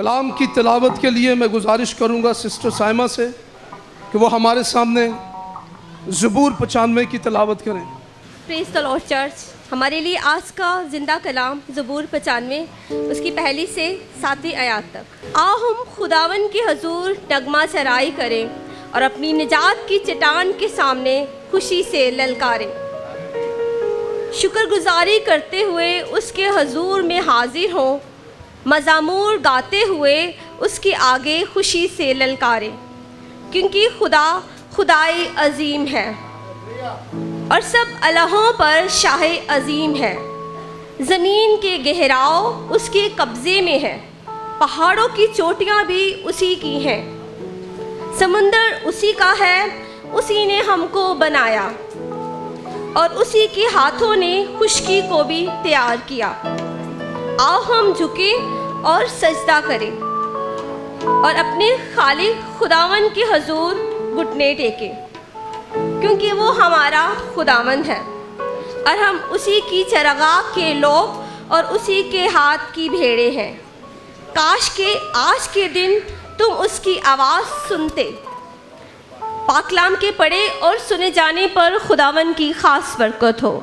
कलाम की तिलावत के लिए मैं गुजारिश करूँगा सिस्टर साइमा से कि वो हमारे सामने ज़बूर 95 की तिलावत करें। Praise the Lord church. हमारे लिए आज का जिंदा कलाम ज़बूर 95 उसकी पहली से 7वीं आयत तक। आओ हम खुदावन के हजूर नगमा सराई करें और अपनी निजात की चट्टान के सामने खुशी से ललकारें। शुक्रगुजारी करते हुए उसके हजूर में हाजिर हों, मज़ामूर गाते हुए उसके आगे खुशी से ललकारें, क्योंकि खुदा खुदाई अजीम है और सब अलहों पर शाह अजीम है। ज़मीन के गहराव उसके कब्ज़े में है, पहाड़ों की चोटियाँ भी उसी की हैं। समुंदर उसी का है, उसी ने हमको बनाया और उसी के हाथों ने खुश्की को भी तैयार किया। आओ हम झुके और सजदा करें और अपने खालिक खुदावन के हजूर घुटने टेकें, क्योंकि वो हमारा खुदावंद है और हम उसी की चरागाह के लोग और उसी के हाथ की भेड़ें हैं। काश के आज के दिन तुम उसकी आवाज़ सुनते। पाकलाम के पढ़े और सुने जाने पर खुदावन की खास बरकत हो।